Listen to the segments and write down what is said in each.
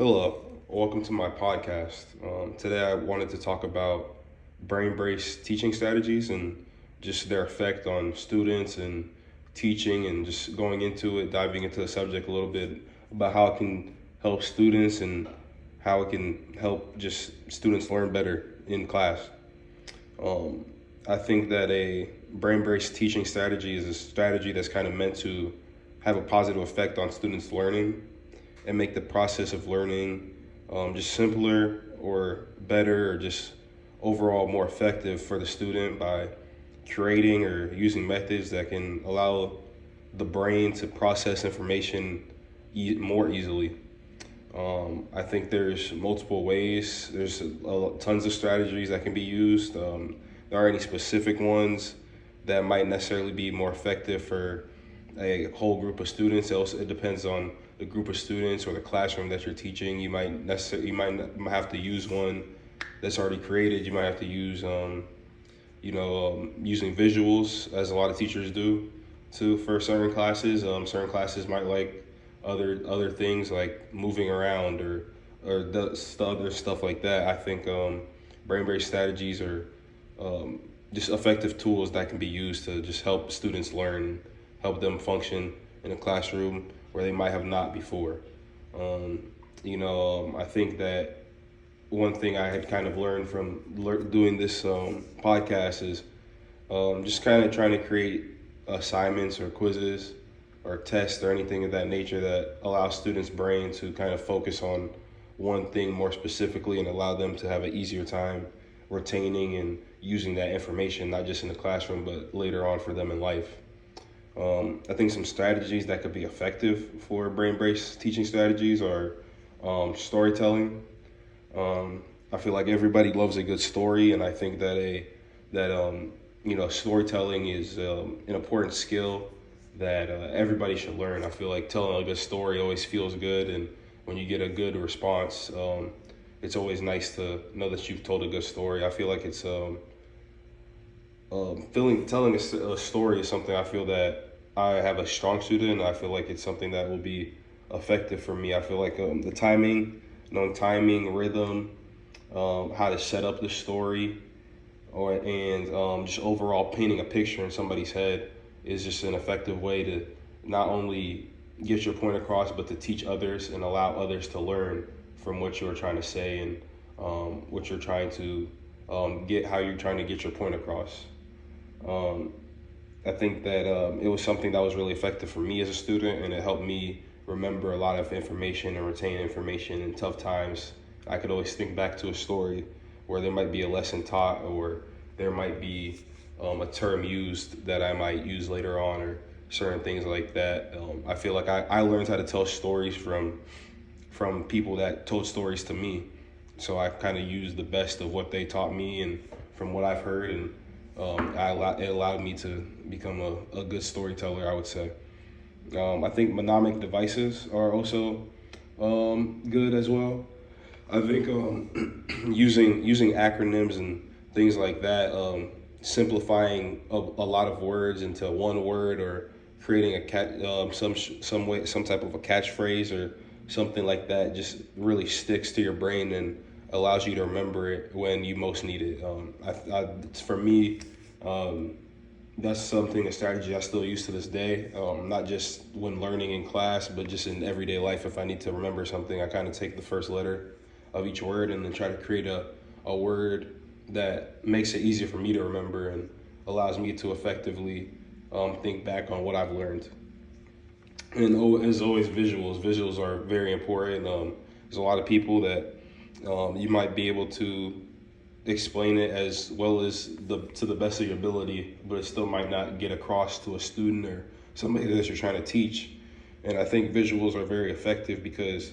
Hello, welcome to my podcast. Today I wanted to talk about brain-based teaching strategies and just their effect on students and teaching, and just going into it, diving into the subject a little bit about how it can help students and how it can help just students learn better in class. Um, I think that a brain-based teaching strategy is a strategy that's kind of meant to have a positive effect on students' learning and make the process of learning just simpler or better, or just overall more effective for the student by creating or using methods that can allow the brain to process information more easily. I think there's multiple ways. There's tons of strategies that can be used. There are any specific ones that might necessarily be more effective for a whole group of students. It depends on the group of students or the classroom that you're teaching. You might have to use one that's already created. You might have to use using visuals, as a lot of teachers do too, for certain classes. Certain classes might like other things like moving around or other stuff like that. I think brain-based strategies are just effective tools that can be used to just help students learn, help them function in a classroom where they might have not before. I think that one thing I had kind of learned from doing this podcast is just kind of trying to create assignments or quizzes or tests or anything of that nature that allows students' brain to kind of focus on one thing more specifically and allow them to have an easier time retaining and using that information, not just in the classroom, but later on for them in life. I think some strategies that could be effective for brain-based teaching strategies are storytelling. I feel like everybody loves a good story, and I think that storytelling is an important skill that everybody should learn. I feel like telling a good story always feels good, and when you get a good response, it's always nice to know that you've told a good story. I feel like it's telling a story is something I feel that I have a strong suit in. I feel like it's something that will be effective for me. I feel like knowing timing, rhythm, how to set up the story, and just overall painting a picture in somebody's head is just an effective way to not only get your point across, but to teach others and allow others to learn from what you're trying to say and what you're trying to how you're trying to get your point across. Um, I think that it was something that was really effective for me as a student, and it helped me remember a lot of information and retain information in tough times. I could always think back to a story where there might be a lesson taught, or there might be a term used that I might use later on, or certain things like that. I feel like I learned how to tell stories from people that told stories to me. So I kind of used the best of what they taught me and from what I've heard, and it allowed me to become a good storyteller, I would say. I think mnemonic devices are also good as well. I think using acronyms and things like that, simplifying a lot of words into one word, or creating some type of a catchphrase or something like that, just really sticks to your brain and allows you to remember it when you most need it. For me, that's a strategy I still use to this day, not just when learning in class, but just in everyday life. If I need to remember something, I kind of take the first letter of each word and then try to create a word that makes it easier for me to remember and allows me to effectively think back on what I've learned. And as always, visuals are very important. There's a lot of people that you might be able to explain it as well as to the best of your ability, but it still might not get across to a student or somebody that you're trying to teach. And I think visuals are very effective because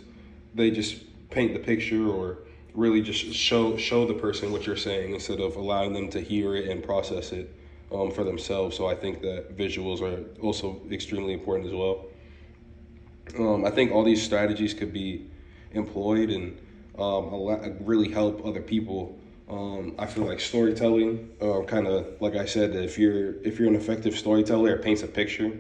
they just paint the picture, or really just show the person what you're saying instead of allowing them to hear it and process it for themselves. So I think that visuals are also extremely important as well. I think all these strategies could be employed and really help other people. I feel like storytelling, kind of like I said, that if you're an effective storyteller, it paints a picture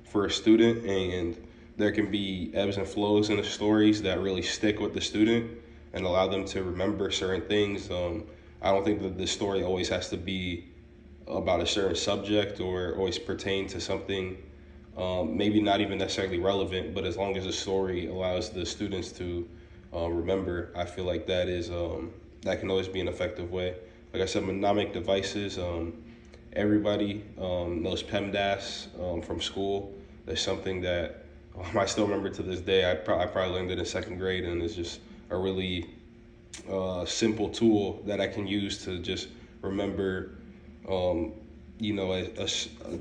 for a student, and there can be ebbs and flows in the stories that really stick with the student and allow them to remember certain things. I don't think that the story always has to be about a certain subject or always pertain to something, maybe not even necessarily relevant, but as long as the story allows the students to remember, I feel like that can always be an effective way. Like I said, mnemonic devices. Everybody knows PEMDAS from school. There's something that I still remember to this day. I probably learned it in second grade, and it's just a really simple tool that I can use to just remember,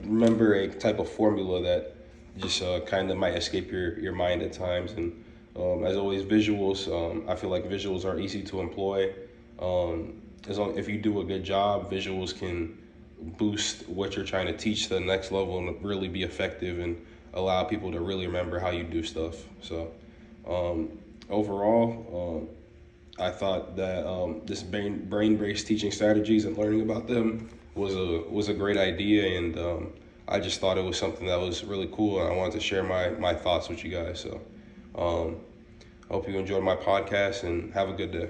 remember a type of formula that just kind of might escape your mind at times. And as always, visuals. I feel like visuals are easy to employ. If you do a good job, visuals can boost what you're trying to teach to the next level and really be effective and allow people to really remember how you do stuff. So overall, I thought that this brain-based teaching strategies and learning about them was a great idea, and I just thought it was something that was really cool, and I wanted to share my thoughts with you guys. So I hope you enjoyed my podcast, and have a good day.